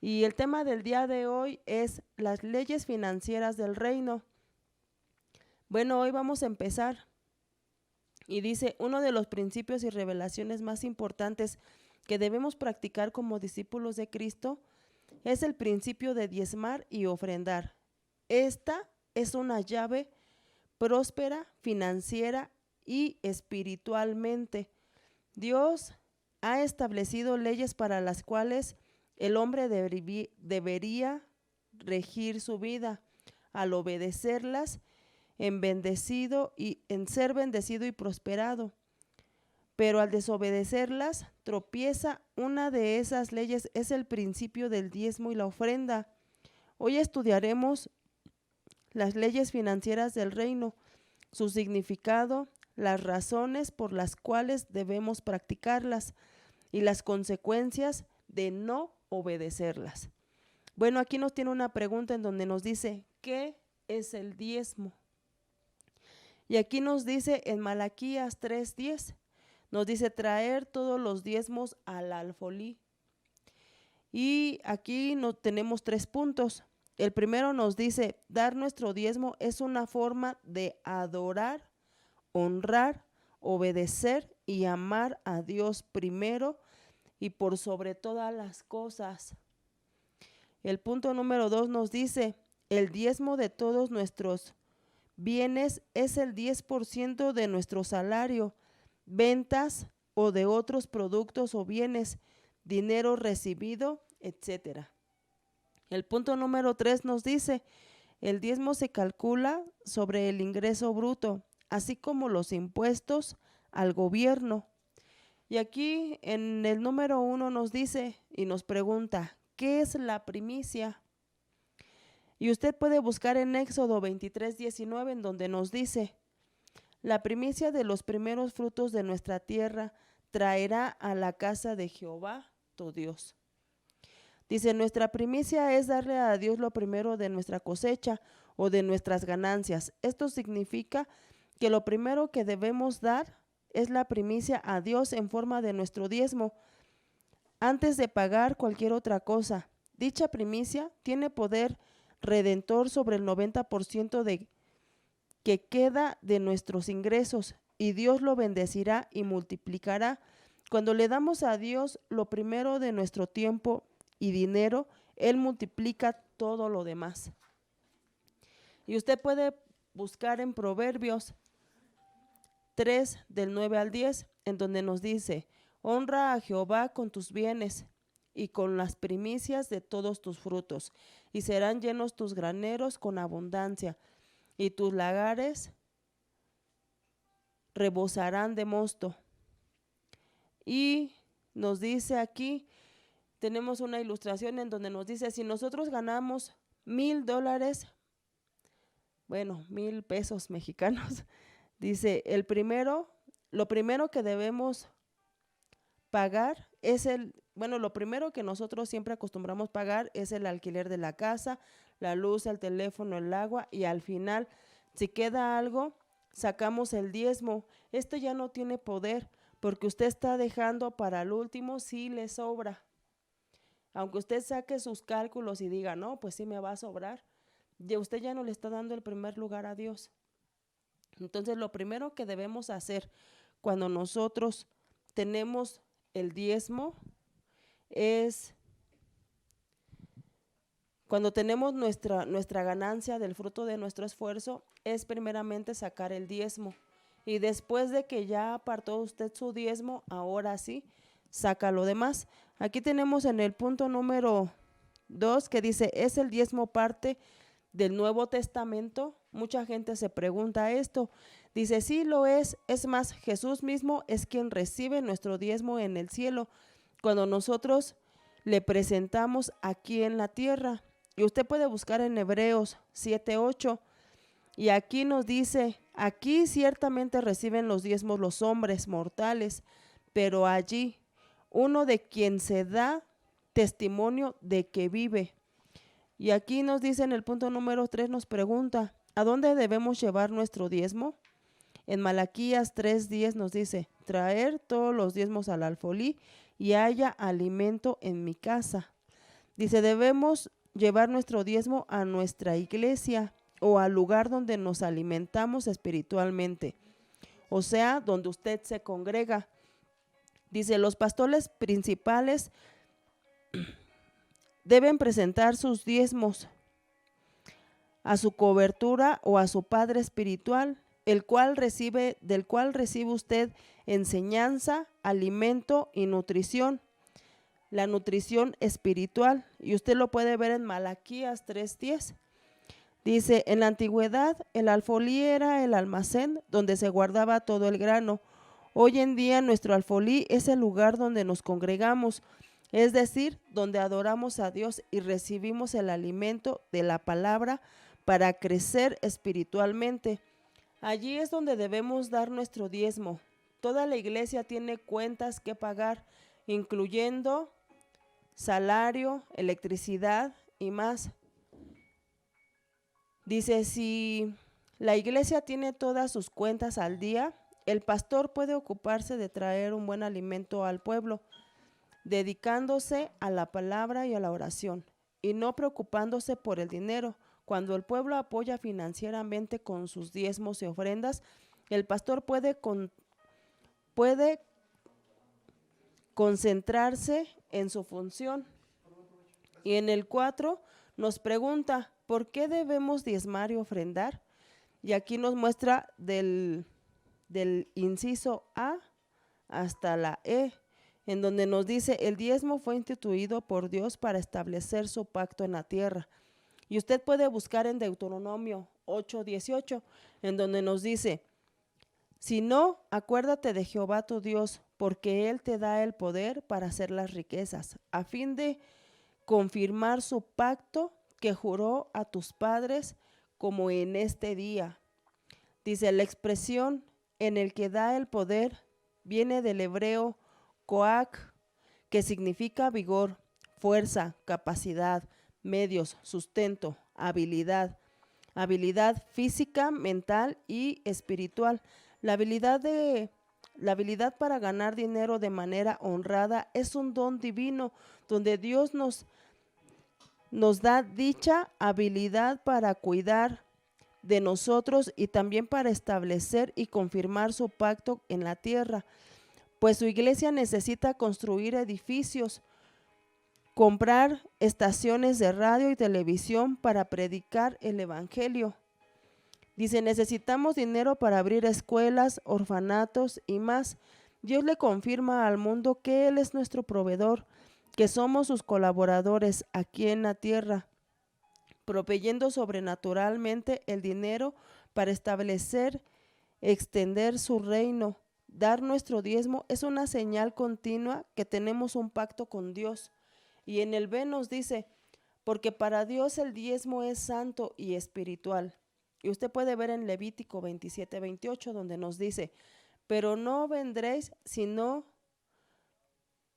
Y el tema del día de hoy es las leyes financieras del reino. Bueno, hoy vamos a empezar. Y dice, uno de los principios y revelaciones más importantes que debemos practicar como discípulos de Cristo es el principio de diezmar y ofrendar. Esta es una llave próspera, financiera y espiritualmente. Dios ha establecido leyes para las cuales el hombre debería regir su vida. Al obedecerlas, en ser bendecido y prosperado. Pero al desobedecerlas, tropieza. Una de esas leyes es el principio del diezmo y la ofrenda. Hoy estudiaremos las leyes financieras del reino, su significado, las razones por las cuales debemos practicarlas y las consecuencias de no obedecerlas. Bueno, aquí nos tiene una pregunta en donde nos dice, ¿qué es el diezmo? Y aquí nos dice en Malaquías 3:10, nos dice traer todos los diezmos al alfolí. Y aquí tenemos 3 puntos. El primero nos dice, dar nuestro diezmo es una forma de adorar, honrar, obedecer y amar a Dios primero y por sobre todas las cosas. El punto número 2 nos dice, el diezmo de todos nuestros bienes es el 10% de nuestro salario, ventas o de otros productos o bienes, dinero recibido, etcétera. El punto número 3 nos dice, el diezmo se calcula sobre el ingreso bruto, así como los impuestos al gobierno. Y aquí en el número 1 nos dice y nos pregunta, ¿qué es la primicia? Y usted puede buscar en Éxodo 23:19 en donde nos dice, la primicia de los primeros frutos de nuestra tierra traerá a la casa de Jehová tu Dios. Dice, nuestra primicia es darle a Dios lo primero de nuestra cosecha o de nuestras ganancias. Esto significa que lo primero que debemos dar es la primicia a Dios en forma de nuestro diezmo, antes de pagar cualquier otra cosa. Dicha primicia tiene poder redentor sobre el 90% de que queda de nuestros ingresos, y Dios lo bendecirá y multiplicará. Cuando le damos a Dios lo primero de nuestro tiempo y dinero, Él multiplica todo lo demás. Y usted puede buscar en Proverbios 3 del 9 al 10, en donde nos dice, honra a Jehová con tus bienes y con las primicias de todos tus frutos, y serán llenos tus graneros con abundancia, y tus lagares rebosarán de mosto. Y nos dice aquí, tenemos una ilustración en donde nos dice, si nosotros ganamos $1,000, bueno, 1,000 pesos mexicanos, dice, lo primero que debemos pagar es lo primero que nosotros siempre acostumbramos pagar es el alquiler de la casa, la luz, el teléfono, el agua, y al final, si queda algo, sacamos el diezmo. Esto ya no tiene poder, porque usted está dejando para el último si le sobra. Aunque usted saque sus cálculos y diga, no, pues sí me va a sobrar, usted ya no le está dando el primer lugar a Dios. Entonces, lo primero que debemos hacer cuando nosotros tenemos el diezmo es, cuando tenemos nuestra ganancia del fruto de nuestro esfuerzo, es primeramente sacar el diezmo. Y después de que ya apartó usted su diezmo, ahora sí, saca lo demás. Aquí tenemos en el punto número 2 que dice, ¿es el diezmo parte del Nuevo Testamento? Mucha gente se pregunta esto. Dice, sí lo es más, Jesús mismo es quien recibe nuestro diezmo en el cielo, cuando nosotros le presentamos aquí en la tierra. Y usted puede buscar en Hebreos 7:8, y aquí nos dice, aquí ciertamente reciben los diezmos los hombres mortales, pero allí uno de quien se da testimonio de que vive. Y aquí nos dice en el punto número 3, nos pregunta, ¿a dónde debemos llevar nuestro diezmo? En Malaquías 3:10 nos dice, traer todos los diezmos al alfolí y haya alimento en mi casa. Dice, debemos llevar nuestro diezmo a nuestra iglesia o al lugar donde nos alimentamos espiritualmente, o sea, donde usted se congrega. Dice, los pastores principales deben presentar sus diezmos a su cobertura o a su padre espiritual, del cual recibe usted enseñanza, alimento y nutrición, la nutrición espiritual. Y usted lo puede ver en Malaquías 3:10. Dice, en la antigüedad el alfolí era el almacén donde se guardaba todo el grano. Hoy en día nuestro alfolí es el lugar donde nos congregamos, es decir, donde adoramos a Dios y recibimos el alimento de la palabra para crecer espiritualmente. Allí es donde debemos dar nuestro diezmo. Toda la iglesia tiene cuentas que pagar, incluyendo salario, electricidad y más. Dice, si la iglesia tiene todas sus cuentas al día, el pastor puede ocuparse de traer un buen alimento al pueblo, dedicándose a la palabra y a la oración, y no preocupándose por el dinero. Cuando el pueblo apoya financieramente con sus diezmos y ofrendas, el pastor puede concentrarse en su función. Y en el 4 nos pregunta, ¿por qué debemos diezmar y ofrendar? Y aquí nos muestra del inciso A hasta la E, en donde nos dice, el diezmo fue instituido por Dios para establecer su pacto en la tierra. Y usted puede buscar en Deuteronomio 8:18, en donde nos dice, si no, acuérdate de Jehová tu Dios, porque Él te da el poder para hacer las riquezas, a fin de confirmar su pacto que juró a tus padres, como en este día. Dice, la expresión en el que da el poder viene del hebreo koach, que significa vigor, fuerza, capacidad, medios, sustento, habilidad física, mental y espiritual. La habilidad para ganar dinero de manera honrada es un don divino, donde Dios nos da dicha habilidad para cuidar de nosotros y también para establecer y confirmar su pacto en la tierra, pues su iglesia necesita construir edificios, comprar estaciones de radio y televisión para predicar el evangelio. Dice, necesitamos dinero para abrir escuelas, orfanatos y más. Dios le confirma al mundo que Él es nuestro proveedor, que somos sus colaboradores aquí en la tierra, proveyendo sobrenaturalmente el dinero para establecer, extender su reino. Dar nuestro diezmo es una señal continua que tenemos un pacto con Dios. Y en el B nos dice, porque para Dios el diezmo es santo y espiritual. Y usted puede ver en Levítico 27:28, donde nos dice, pero no vendréis sino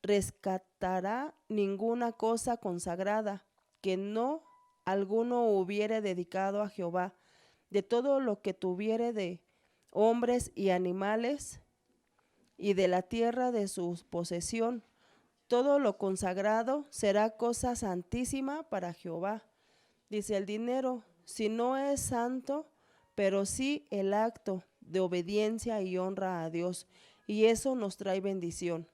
rescatará ninguna cosa consagrada que no alguno hubiere dedicado a Jehová, de todo lo que tuviere de hombres y animales y de la tierra de su posesión. Todo lo consagrado será cosa santísima para Jehová. Dice, el dinero, si no es santo, pero sí el acto de obediencia y honra a Dios, y eso nos trae bendición.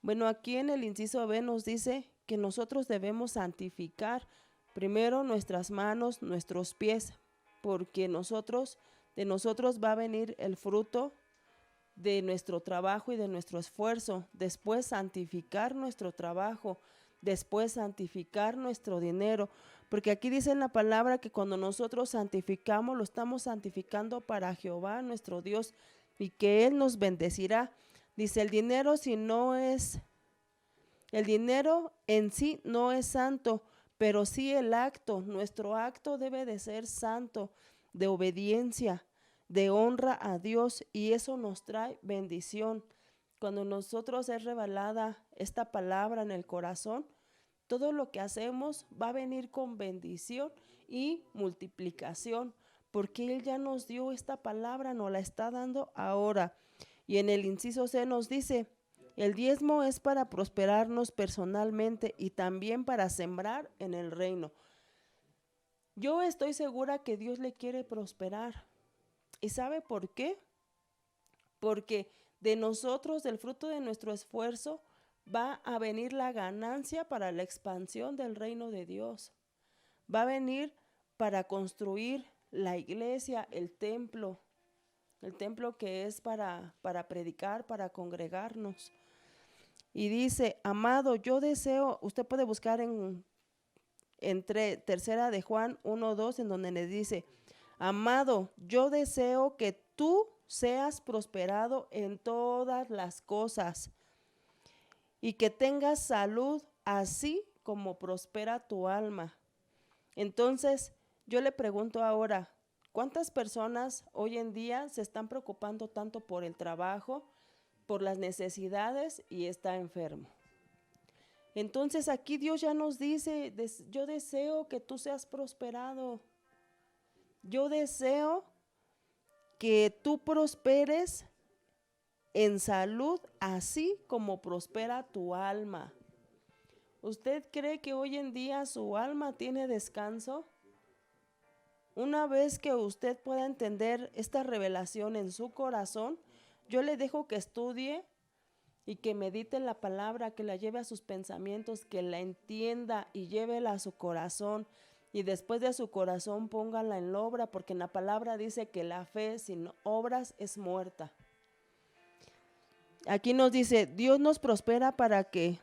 Bueno, aquí en el inciso B nos dice que nosotros debemos santificar primero nuestras manos, nuestros pies, porque de nosotros va a venir el fruto de nuestro trabajo y de nuestro esfuerzo. Después santificar nuestro trabajo, después santificar nuestro dinero, porque aquí dice en la palabra que cuando nosotros santificamos, lo estamos santificando para Jehová nuestro Dios, y que Él nos bendecirá. Dice, el dinero en sí no es santo, pero sí el acto, nuestro acto debe de ser santo, de obediencia, de honra a Dios, y eso nos trae bendición. Cuando nosotros es revelada esta palabra en el corazón, todo lo que hacemos va a venir con bendición y multiplicación, porque Él ya nos dio esta palabra, nos la está dando ahora. Y en el inciso C nos dice, El diezmo es para prosperarnos personalmente y también para sembrar en el reino. Yo estoy segura que Dios le quiere prosperar. ¿Y sabe por qué? Porque de nosotros, del fruto de nuestro esfuerzo, va a venir la ganancia para la expansión del reino de Dios. Va a venir para construir la iglesia, el templo que es para predicar, para congregarnos. Y dice, amado, yo deseo, usted puede buscar entre tercera de Juan 1:2, en donde le dice, amado, yo deseo que tú seas prosperado en todas las cosas y que tengas salud, así como prospera tu alma. Entonces, yo le pregunto ahora, ¿cuántas personas hoy en día se están preocupando tanto por el trabajo, por las necesidades y está enfermo? Entonces aquí Dios ya nos dice, yo deseo que tú seas prosperado. Yo deseo que tú prosperes en salud, así como prospera tu alma. ¿Usted cree que hoy en día su alma tiene descanso? Una vez que usted pueda entender esta revelación en su corazón, yo le dejo que estudie y que medite en la palabra, que la lleve a sus pensamientos, que la entienda y llévela a su corazón. Y después de su corazón póngala en la obra, porque en la palabra dice que la fe sin obras es muerta. Aquí nos dice, Dios nos prospera para que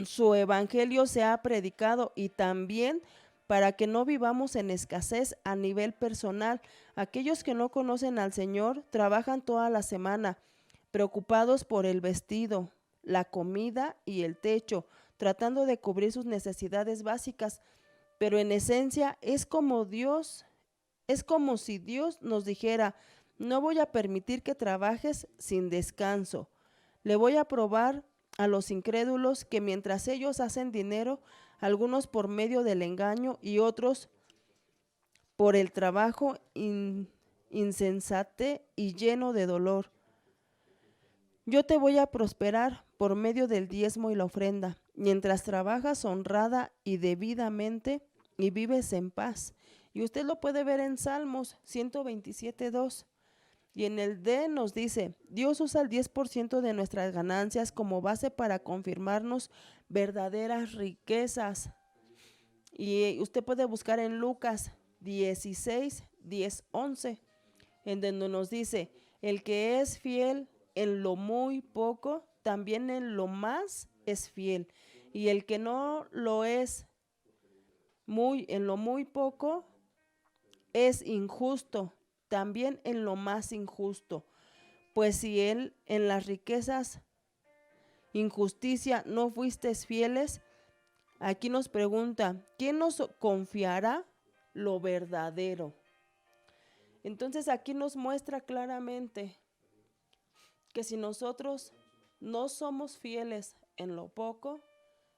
su evangelio sea predicado y también para que no vivamos en escasez a nivel personal. Aquellos que no conocen al Señor trabajan toda la semana, preocupados por el vestido, la comida y el techo, tratando de cubrir sus necesidades básicas, pero en esencia es como si Dios nos dijera, no voy a permitir que trabajes sin descanso. Le voy a probar a los incrédulos que mientras ellos hacen dinero, algunos por medio del engaño y otros por el trabajo insensate y lleno de dolor. Yo te voy a prosperar por medio del diezmo y la ofrenda, mientras trabajas honrada y debidamente y vives en paz. Y usted lo puede ver en Salmos 127:2. Y en el D nos dice, Dios usa el 10% de nuestras ganancias como base para confirmarnos verdaderas riquezas. Y usted puede buscar en Lucas 16:10-11, en donde nos dice, el que es fiel en lo muy poco, también en lo más es fiel. Y el que no lo es en lo muy poco, es injusto, también en lo más injusto. Pues si él en las riquezas, injusticia, no fuisteis fieles, aquí nos pregunta, ¿quién nos confiará lo verdadero? Entonces aquí nos muestra claramente que si nosotros no somos fieles en lo poco,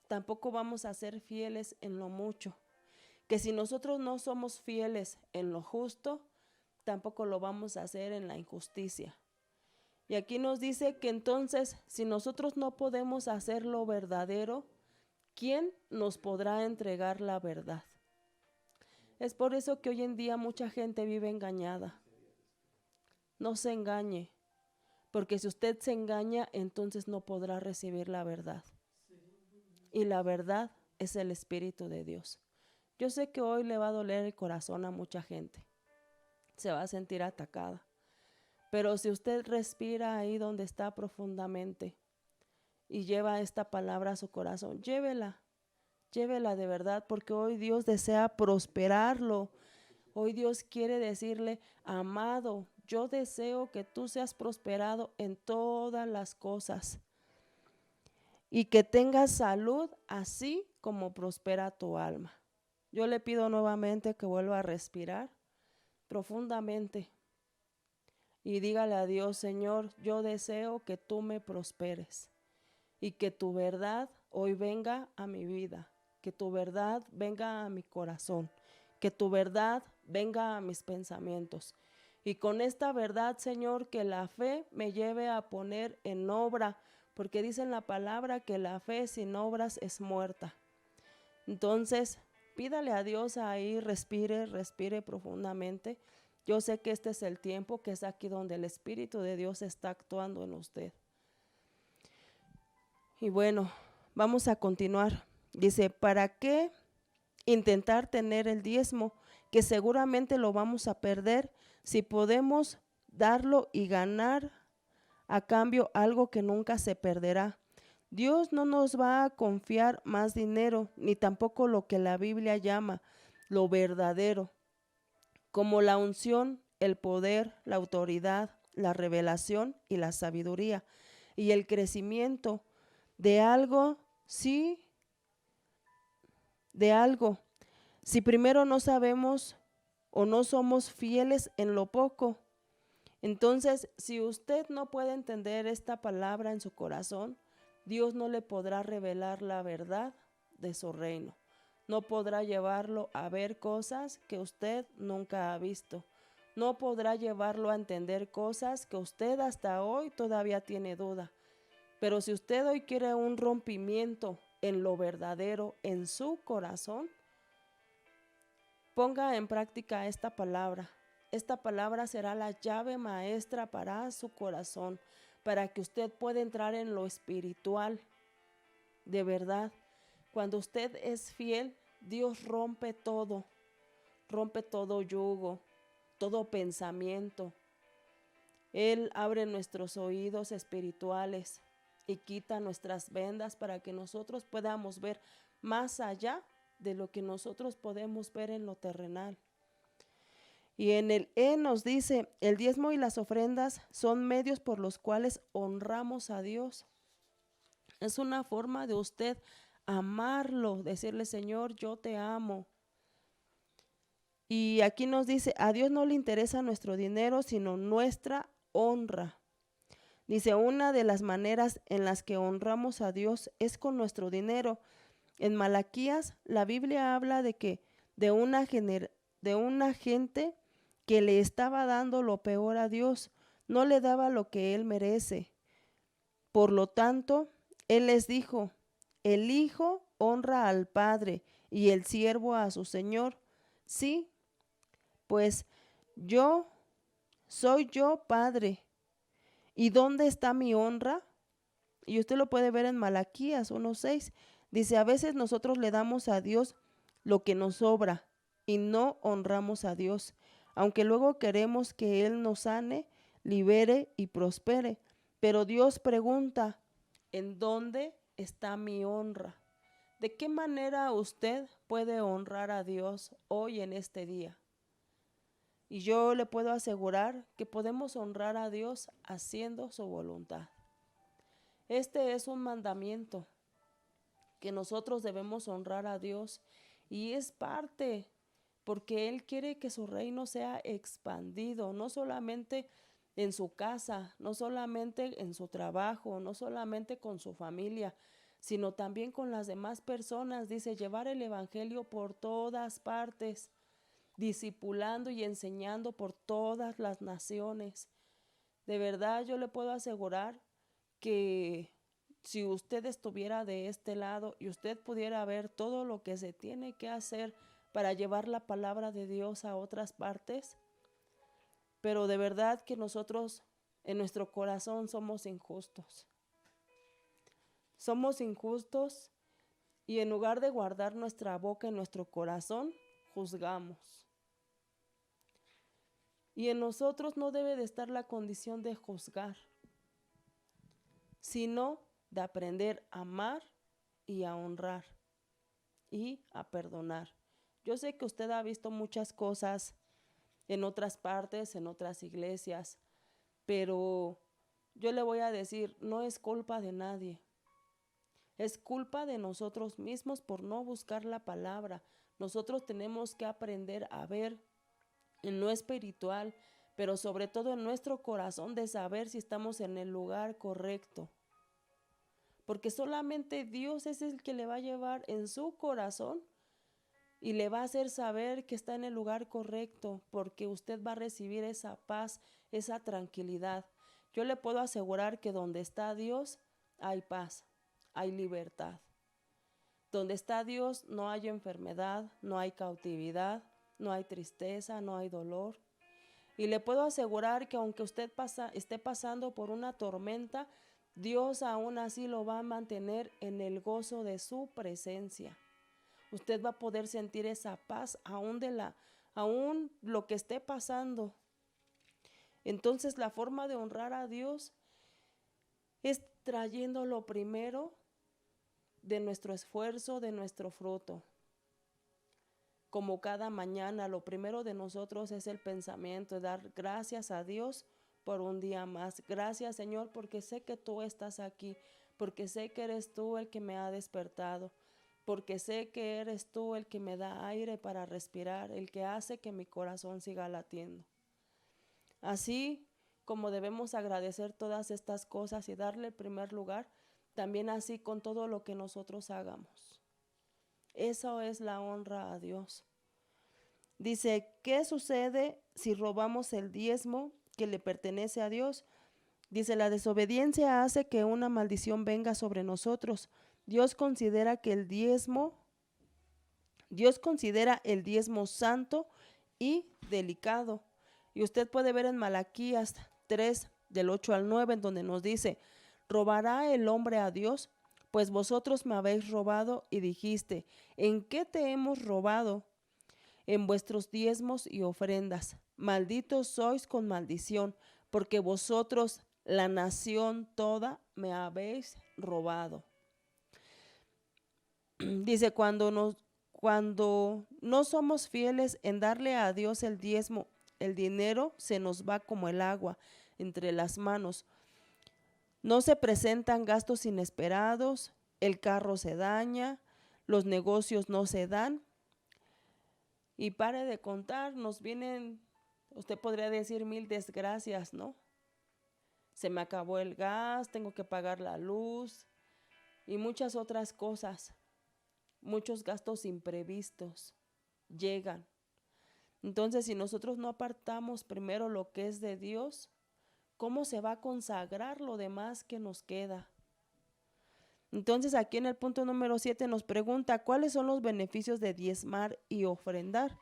tampoco vamos a ser fieles en lo mucho. Que si nosotros no somos fieles en lo justo, tampoco lo vamos a hacer en la injusticia. Y aquí nos dice que entonces, si nosotros no podemos hacer lo verdadero, ¿quién nos podrá entregar la verdad? Es por eso que hoy en día mucha gente vive engañada. No se engañe, porque si usted se engaña, entonces no podrá recibir la verdad. Y la verdad es el Espíritu de Dios. Yo sé que hoy le va a doler el corazón a mucha gente. Se va a sentir atacada. Pero si usted respira ahí donde está profundamente y lleva esta palabra a su corazón, llévela de verdad, porque hoy Dios desea prosperarlo. Hoy Dios quiere decirle, amado, yo deseo que tú seas prosperado en todas las cosas y que tengas salud así como prospera tu alma. Yo le pido nuevamente que vuelva a respirar profundamente y dígale a Dios, Señor, yo deseo que tú me prosperes y que tu verdad hoy venga a mi vida, que tu verdad venga a mi corazón, que tu verdad venga a mis pensamientos. Y con esta verdad, Señor, que la fe me lleve a poner en obra, porque dice en la palabra que la fe sin obras es muerta. Entonces, pídale a Dios ahí, respire profundamente. Yo sé que este es el tiempo, que es aquí donde el Espíritu de Dios está actuando en usted. Y bueno, vamos a continuar. Dice, ¿para qué intentar tener el diezmo, que seguramente lo vamos a perder, si podemos darlo y ganar a cambio algo que nunca se perderá? Dios no nos va a confiar más dinero, ni tampoco lo que la Biblia llama lo verdadero, como la unción, el poder, la autoridad, la revelación y la sabiduría, y el crecimiento de algo, sí, de algo. Si primero no sabemos o no somos fieles en lo poco, entonces si usted no puede entender esta palabra en su corazón, Dios no le podrá revelar la verdad de su reino. No podrá llevarlo a ver cosas que usted nunca ha visto. No podrá llevarlo a entender cosas que usted hasta hoy todavía tiene duda. Pero si usted hoy quiere un rompimiento en lo verdadero en su corazón, ponga en práctica esta palabra. Esta palabra será la llave maestra para su corazón, para que usted pueda entrar en lo espiritual. De verdad, cuando usted es fiel, Dios rompe todo yugo, todo pensamiento. Él abre nuestros oídos espirituales y quita nuestras vendas para que nosotros podamos ver más allá de lo que nosotros podemos ver en lo terrenal. Y en el nos dice, el diezmo y las ofrendas son medios por los cuales honramos a Dios. Es una forma de usted amarlo, decirle, Señor, yo te amo. Y aquí nos dice, a Dios no le interesa nuestro dinero, sino nuestra honra. Dice, una de las maneras en las que honramos a Dios es con nuestro dinero. En Malaquías, la Biblia habla de que de una gente que le estaba dando lo peor a Dios, no le daba lo que él merece. Por lo tanto, él les dijo, el hijo honra al padre y el siervo a su señor. Sí, pues soy yo padre. ¿Y dónde está mi honra? Y usted lo puede ver en Malaquías 1:6. Dice, a veces nosotros le damos a Dios lo que nos sobra y no honramos a Dios, aunque luego queremos que Él nos sane, libere y prospere. Pero Dios pregunta, ¿en dónde está mi honra? ¿De qué manera usted puede honrar a Dios hoy en este día? Y yo le puedo asegurar que podemos honrar a Dios haciendo su voluntad. Este es un mandamiento que nosotros debemos honrar a Dios y es parte porque Él quiere que su reino sea expandido, no solamente en su casa, no solamente en su trabajo, no solamente con su familia, sino también con las demás personas. Dice, llevar el evangelio por todas partes, discipulando y enseñando por todas las naciones. De verdad yo le puedo asegurar que si usted estuviera de este lado y usted pudiera ver todo lo que se tiene que hacer para llevar la palabra de Dios a otras partes, pero de verdad que nosotros en nuestro corazón somos injustos. Somos injustos y en lugar de guardar nuestra boca en nuestro corazón, juzgamos. Y en nosotros no debe de estar la condición de juzgar, sino de aprender a amar y a honrar y a perdonar. Yo sé que usted ha visto muchas cosas en otras partes, en otras iglesias, pero yo le voy a decir, no es culpa de nadie. Es culpa de nosotros mismos por no buscar la palabra. Nosotros tenemos que aprender a ver en lo espiritual, pero sobre todo en nuestro corazón, de saber si estamos en el lugar correcto. Porque solamente Dios es el que le va a llevar en su corazón y le va a hacer saber que está en el lugar correcto, porque usted va a recibir esa paz, esa tranquilidad. Yo le puedo asegurar que donde está Dios, hay paz, hay libertad. Donde está Dios no hay enfermedad, no hay cautividad, no hay tristeza, no hay dolor. Y le puedo asegurar que aunque usted esté pasando por una tormenta, Dios aún así lo va a mantener en el gozo de su presencia. Usted va a poder sentir esa paz aún lo que esté pasando. Entonces la forma de honrar a Dios es trayendo lo primero de nuestro esfuerzo, de nuestro fruto. Como cada mañana, lo primero de nosotros es el pensamiento, de dar gracias a Dios por un día más. Gracias, Señor, porque sé que tú estás aquí, porque sé que eres tú el que me ha despertado, porque sé que eres tú el que me da aire para respirar, el que hace que mi corazón siga latiendo. Así como debemos agradecer todas estas cosas y darle el primer lugar, también así con todo lo que nosotros hagamos. Eso es la honra a Dios. Dice, ¿qué sucede si robamos el diezmo que le pertenece a Dios? Dice, la desobediencia hace que una maldición venga sobre nosotros. Dios considera el diezmo santo y delicado. Y usted puede ver en Malaquías 3, del 8 al 9, en donde nos dice, ¿robará el hombre a Dios? Pues vosotros me habéis robado y dijiste, ¿en qué te hemos robado? En vuestros diezmos y ofrendas. Malditos sois con maldición, porque vosotros, la nación toda, me habéis robado. Dice, cuando no somos fieles en darle a Dios el diezmo, el dinero se nos va como el agua entre las manos. No se presentan gastos inesperados, el carro se daña, los negocios no se dan. Y pare de contar, nos vienen, usted podría decir 1000 desgracias, ¿no? Se me acabó el gas, tengo que pagar la luz y muchas otras cosas. Muchos gastos imprevistos llegan. Entonces, si nosotros no apartamos primero lo que es de Dios, ¿cómo se va a consagrar lo demás que nos queda? Entonces, aquí en el punto número 7 nos pregunta, ¿cuáles son los beneficios de diezmar y ofrendar?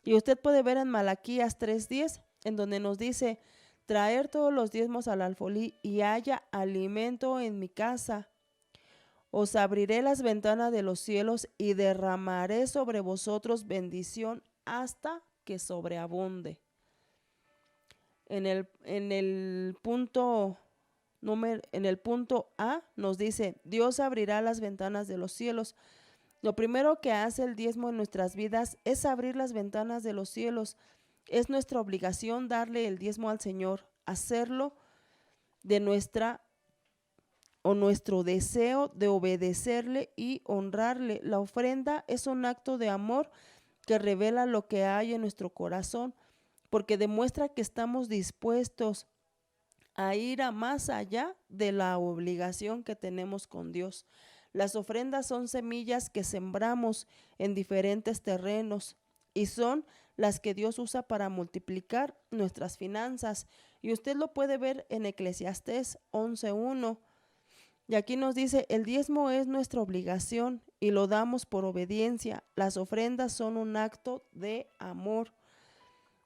Y usted puede ver en Malaquías 3:10, en donde nos dice, traer todos los diezmos al alfolí y haya alimento en mi casa. Os abriré las ventanas de los cielos y derramaré sobre vosotros bendición hasta que sobreabunde. En el punto A nos dice, Dios abrirá las ventanas de los cielos. Lo primero que hace el diezmo en nuestras vidas es abrir las ventanas de los cielos. Es nuestra obligación darle el diezmo al Señor, hacerlo de nuestro deseo de obedecerle y honrarle. La ofrenda es un acto de amor que revela lo que hay en nuestro corazón, porque demuestra que estamos dispuestos a ir a más allá de la obligación que tenemos con Dios. Las ofrendas son semillas que sembramos en diferentes terrenos y son las que Dios usa para multiplicar nuestras finanzas. Y usted lo puede ver en Eclesiastés 11:1. Y aquí nos dice, el diezmo es nuestra obligación y lo damos por obediencia. Las ofrendas son un acto de amor.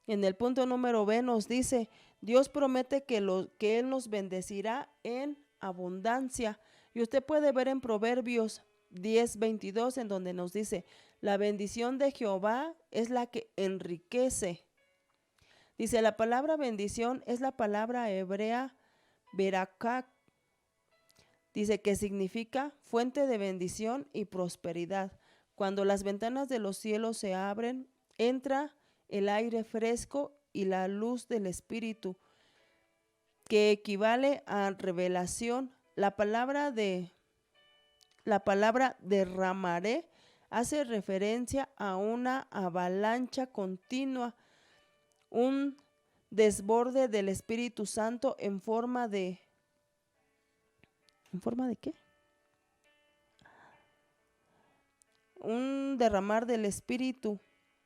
En el punto número B nos dice, Dios promete que Él nos bendecirá en abundancia. Y usted puede ver en Proverbios 10:22, en donde nos dice, la bendición de Jehová es la que enriquece. Dice, la palabra bendición es la palabra hebrea berakah. Dice que significa fuente de bendición y prosperidad. Cuando las ventanas de los cielos se abren, entra el aire fresco y la luz del Espíritu, que equivale a revelación. La palabra derramaré hace referencia a una avalancha continua, un desborde del Espíritu Santo ¿en forma de qué? Un derramar del Espíritu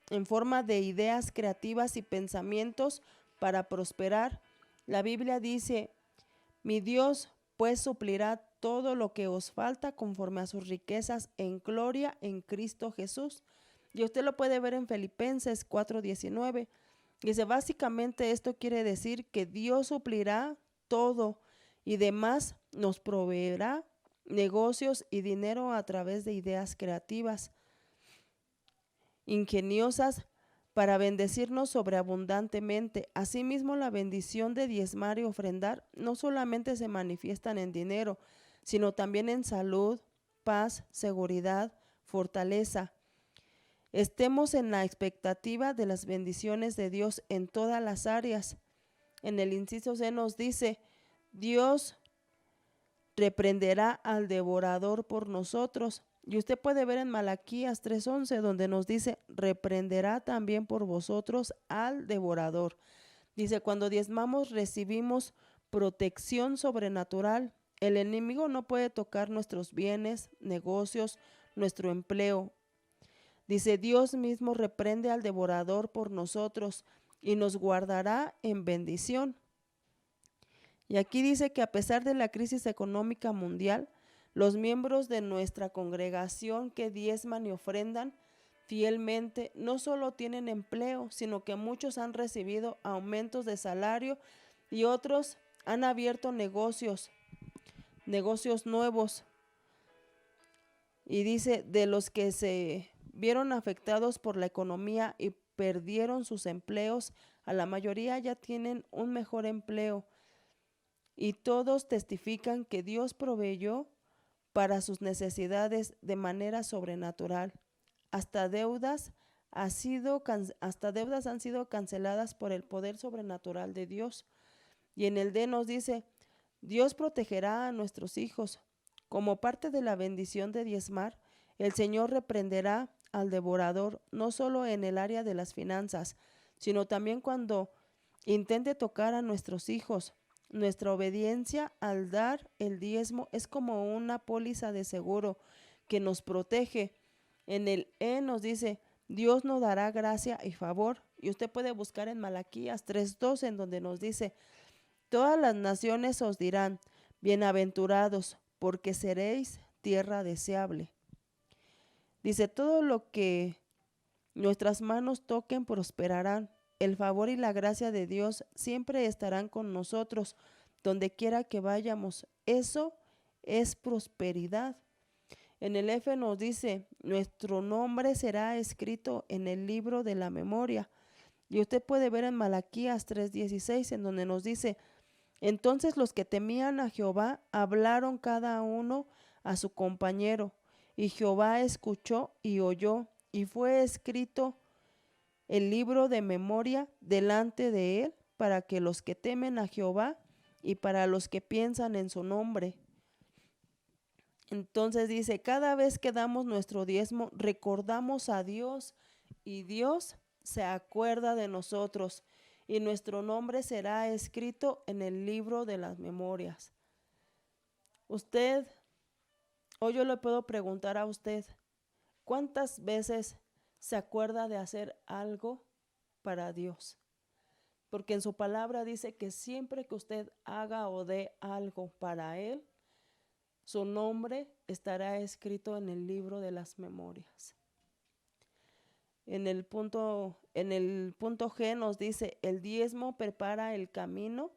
en forma de ideas creativas y pensamientos para prosperar. La Biblia dice, mi Dios pues suplirá todo lo que os falta conforme a sus riquezas en gloria en Cristo Jesús. Y usted lo puede ver en Filipenses 4:19. Dice, básicamente esto quiere decir que Dios suplirá todo y demás nos proveerá negocios y dinero a través de ideas creativas, ingeniosas, para bendecirnos sobreabundantemente. Asimismo, la bendición de diezmar y ofrendar no solamente se manifiestan en dinero, sino también en salud, paz, seguridad, fortaleza. Estemos en la expectativa de las bendiciones de Dios en todas las áreas. En el inciso C nos dice, Dios reprenderá al devorador por nosotros. Y usted puede ver en Malaquías 3:11 donde nos dice, reprenderá también por vosotros al devorador. Dice, cuando diezmamos recibimos protección sobrenatural. El enemigo no puede tocar nuestros bienes, negocios, nuestro empleo. Dice, Dios mismo reprende al devorador por nosotros y nos guardará en bendición. Y aquí dice que a pesar de la crisis económica mundial, los miembros de nuestra congregación que diezman y ofrendan fielmente no solo tienen empleo, sino que muchos han recibido aumentos de salario y otros han abierto negocios nuevos. Y dice, de los que se vieron afectados por la economía y perdieron sus empleos, a la mayoría ya tienen un mejor empleo. Y todos testifican que Dios proveyó para sus necesidades de manera sobrenatural. Hasta deudas han sido canceladas por el poder sobrenatural de Dios. Y en el D nos dice, Dios protegerá a nuestros hijos. Como parte de la bendición de diezmar, el Señor reprenderá al devorador, no solo en el área de las finanzas, sino también cuando intente tocar a nuestros hijos. Nuestra obediencia al dar el diezmo es como una póliza de seguro que nos protege. En el E nos dice, Dios nos dará gracia y favor. Y usted puede buscar en Malaquías 3:12 en donde nos dice, todas las naciones os dirán, bienaventurados, porque seréis tierra deseable. Dice, todo lo que nuestras manos toquen prosperarán. El favor y la gracia de Dios siempre estarán con nosotros, donde quiera que vayamos. Eso es prosperidad. En el F nos dice, nuestro nombre será escrito en el libro de la memoria. Y usted puede ver en Malaquías 3:16, en donde nos dice, entonces los que temían a Jehová hablaron cada uno a su compañero, y Jehová escuchó y oyó, y fue escrito el libro de memoria delante de él para que los que temen a Jehová y para los que piensan en su nombre. Entonces dice, cada vez que damos nuestro diezmo, recordamos a Dios y Dios se acuerda de nosotros y nuestro nombre será escrito en el libro de las memorias. Usted, o yo le puedo preguntar a usted, ¿cuántas veces se acuerda de hacer algo para Dios? Porque en su palabra dice que siempre que usted haga o dé algo para Él, su nombre estará escrito en el libro de las memorias. En el punto G nos dice, el diezmo prepara el camino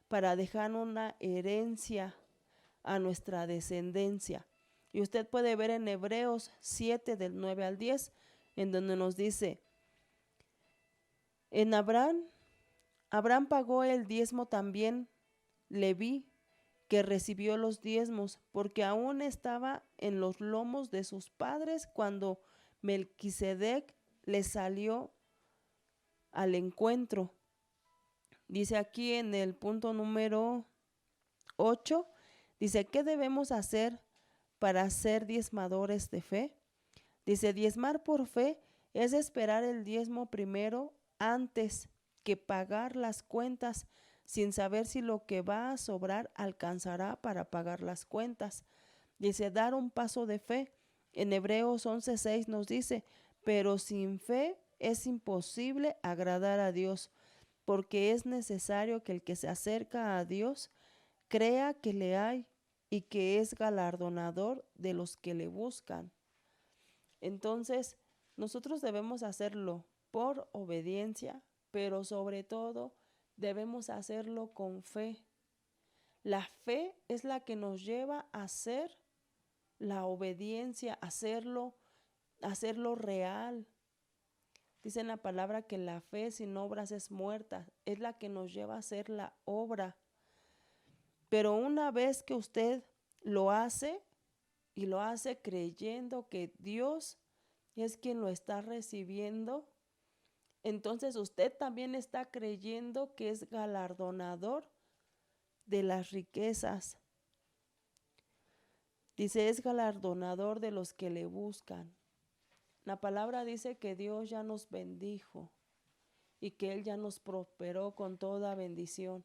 para dejar una herencia a nuestra descendencia. Y usted puede ver en Hebreos 7 del 9 al 10, en donde nos dice, en Abraham pagó el diezmo también Leví, que recibió los diezmos, porque aún estaba en los lomos de sus padres cuando Melquisedec le salió al encuentro. Dice aquí en el punto número 8, dice, ¿qué debemos hacer para ser diezmadores de fe? Dice, diezmar por fe es esperar el diezmo primero antes que pagar las cuentas, sin saber si lo que va a sobrar alcanzará para pagar las cuentas. Dice, dar un paso de fe. En Hebreos 11:6 nos dice, pero sin fe es imposible agradar a Dios, porque es necesario que el que se acerca a Dios crea que le hay y que es galardonador de los que le buscan. Entonces, nosotros debemos hacerlo por obediencia, pero sobre todo debemos hacerlo con fe. La fe es la que nos lleva a hacer la obediencia, hacerlo real. Dice en la palabra que la fe sin obras es muerta, es la que nos lleva a hacer la obra. Pero una vez que usted lo hace, y lo hace creyendo que Dios es quien lo está recibiendo, entonces usted también está creyendo que es galardonador de las riquezas. Dice, es galardonador de los que le buscan. La palabra dice que Dios ya nos bendijo y que Él ya nos prosperó con toda bendición.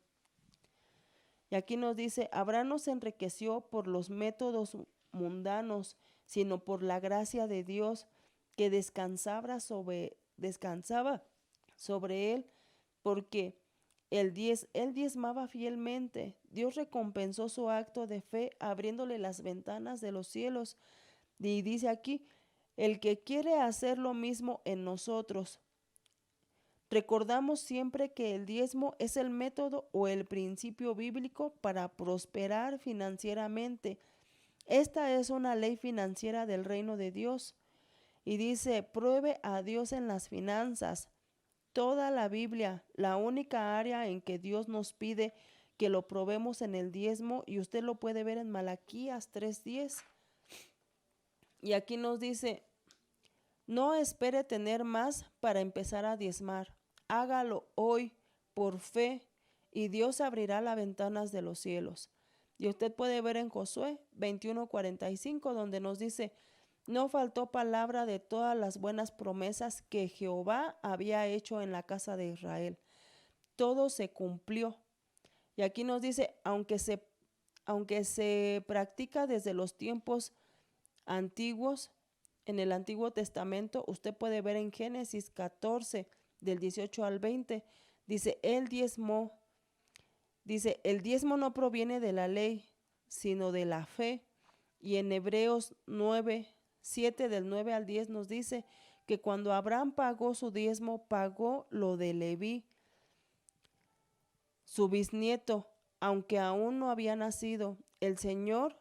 Y aquí nos dice, Abraham no se enriqueció por los métodos mundanos, sino por la gracia de Dios que descansaba sobre él, porque él diezmaba fielmente. Dios recompensó su acto de fe abriéndole las ventanas de los cielos. Y dice aquí, el que quiere hacer lo mismo en nosotros. Recordamos siempre que el diezmo es el método o el principio bíblico para prosperar financieramente. Esta es una ley financiera del reino de Dios. Y dice, pruebe a Dios en las finanzas. Toda la Biblia, la única área en que Dios nos pide que lo probemos en el diezmo, y usted lo puede ver en Malaquías 3:10. Y aquí nos dice, no espere tener más para empezar a diezmar. Hágalo hoy por fe y Dios abrirá las ventanas de los cielos. Y usted puede ver en Josué 21:45 donde nos dice, no faltó palabra de todas las buenas promesas que Jehová había hecho en la casa de Israel. Todo se cumplió. Y aquí nos dice, aunque se practica desde los tiempos antiguos, en el Antiguo Testamento, usted puede ver en Génesis 14, del 18 al 20, dice, el diezmo no proviene de la ley, sino de la fe. Y en Hebreos 9:7 del 9 al 10 nos dice que cuando Abraham pagó su diezmo, pagó lo de Leví, su bisnieto, aunque aún no había nacido. El Señor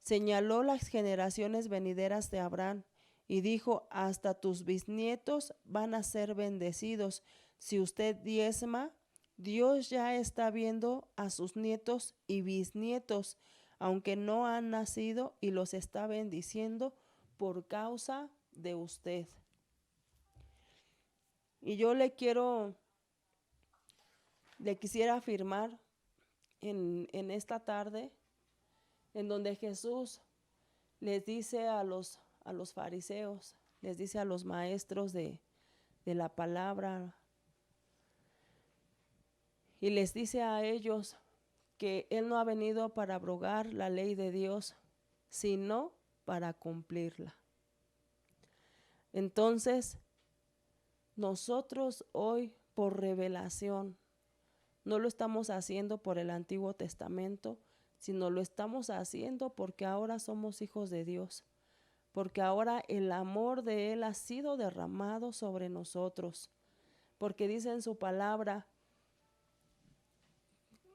señaló las generaciones venideras de Abraham y dijo, hasta tus bisnietos van a ser bendecidos. Si usted diezma, Dios ya está viendo a sus nietos y bisnietos, aunque no han nacido, y los está bendiciendo por causa de usted. Y yo le quisiera afirmar en esta tarde, en donde Jesús les dice a los fariseos, les dice a los maestros de la palabra, y les dice a ellos que Él no ha venido para abrogar la ley de Dios, sino para cumplirla. Entonces, nosotros hoy, por revelación, no lo estamos haciendo por el Antiguo Testamento, sino lo estamos haciendo porque ahora somos hijos de Dios, porque ahora el amor de Él ha sido derramado sobre nosotros, porque dice en su palabra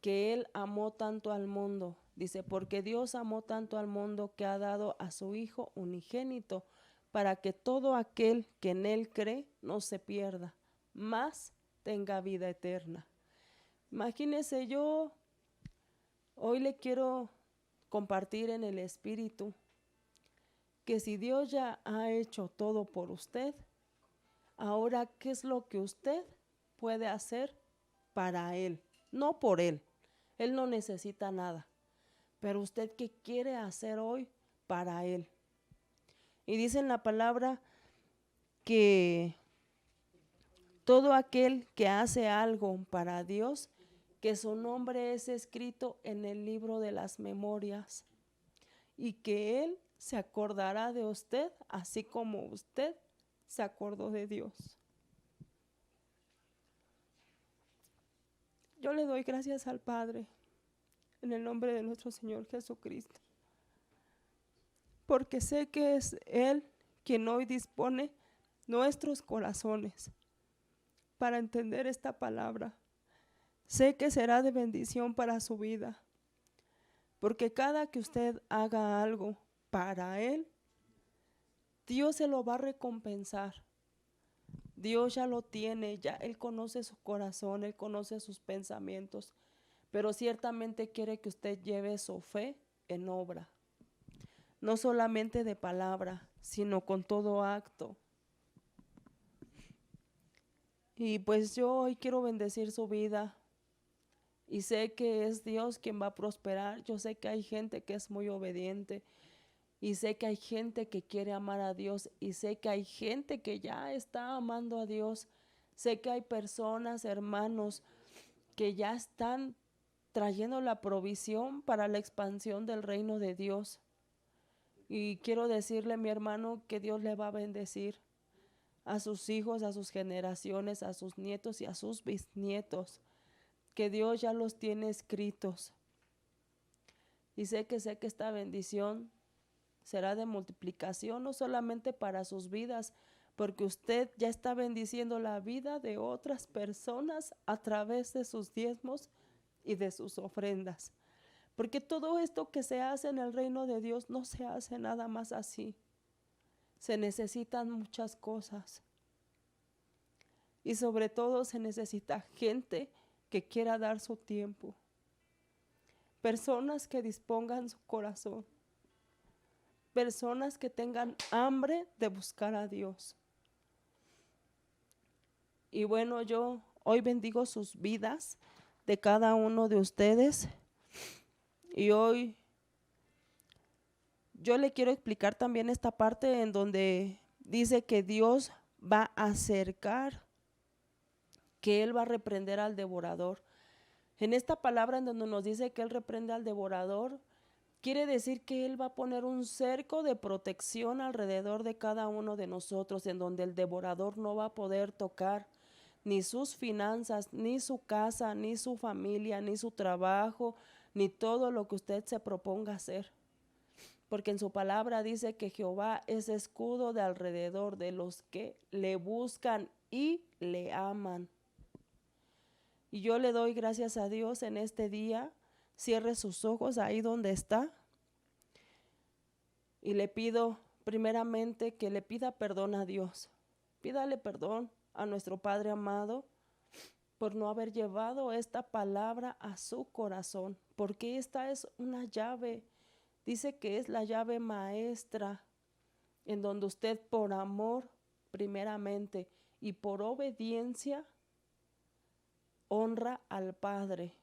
que Él amó tanto al mundo. Dice, porque Dios amó tanto al mundo que ha dado a su Hijo unigénito, para que todo aquel que en Él cree no se pierda, mas tenga vida eterna. Imagínese, yo hoy le quiero compartir en el Espíritu que si Dios ya ha hecho todo por usted, ahora, ¿qué es lo que usted puede hacer para Él? No por Él. Él no necesita nada. Pero usted, ¿qué quiere hacer hoy para Él? Y dice en la palabra que todo aquel que hace algo para Dios, que su nombre es escrito en el libro de las memorias y que Él se acordará de usted, así como usted se acordó de Dios. Yo le doy gracias al Padre. en el nombre de nuestro Señor Jesucristo, porque sé que es Él quien hoy dispone nuestros corazones para entender esta palabra. Sé que será de bendición para su vida, porque cada que usted haga algo para Él, Dios se lo va a recompensar. Dios ya lo tiene, ya Él conoce su corazón, Él conoce sus pensamientos, pero ciertamente quiere que usted lleve su fe en obra, no solamente de palabra, sino con todo acto. Y pues yo hoy quiero bendecir su vida y sé que es Dios quien va a prosperar. Yo sé que hay gente que es muy obediente y sé que hay gente que quiere amar a Dios y sé que hay gente que ya está amando a Dios. Sé que hay personas, hermanos, que ya están trayendo la provisión para la expansión del reino de Dios. Y quiero decirle, mi hermano, que Dios le va a bendecir a sus hijos, a sus generaciones, a sus nietos y a sus bisnietos, que Dios ya los tiene escritos. Y sé que esta bendición será de multiplicación, no solamente para sus vidas, porque usted ya está bendiciendo la vida de otras personas a través de sus diezmos y de sus ofrendas. Porque todo esto que se hace en el reino de Dios no se hace nada más así. Se necesitan muchas cosas. Y sobre todo se necesita gente que quiera dar su tiempo. Personas que dispongan su corazón. Personas que tengan hambre de buscar a Dios. Y bueno, yo hoy bendigo sus vidas de cada uno de ustedes. Y hoy yo le quiero explicar también esta parte en donde dice que Dios va a acercar, que Él va a reprender al devorador. En esta palabra en donde nos dice que Él reprende al devorador, quiere decir que Él va a poner un cerco de protección alrededor de cada uno de nosotros, en donde el devorador no va a poder tocar ni sus finanzas, ni su casa, ni su familia, ni su trabajo, ni todo lo que usted se proponga hacer. Porque en su palabra dice que Jehová es escudo de alrededor de los que le buscan y le aman. Y yo le doy gracias a Dios en este día. Cierre sus ojos ahí donde está. Y le pido primeramente que le pida perdón a Dios. Pídale perdón a nuestro Padre amado por no haber llevado esta palabra a su corazón. Porque esta es una llave. Dice que es la llave maestra en donde usted por amor primeramente y por obediencia honra al Padre.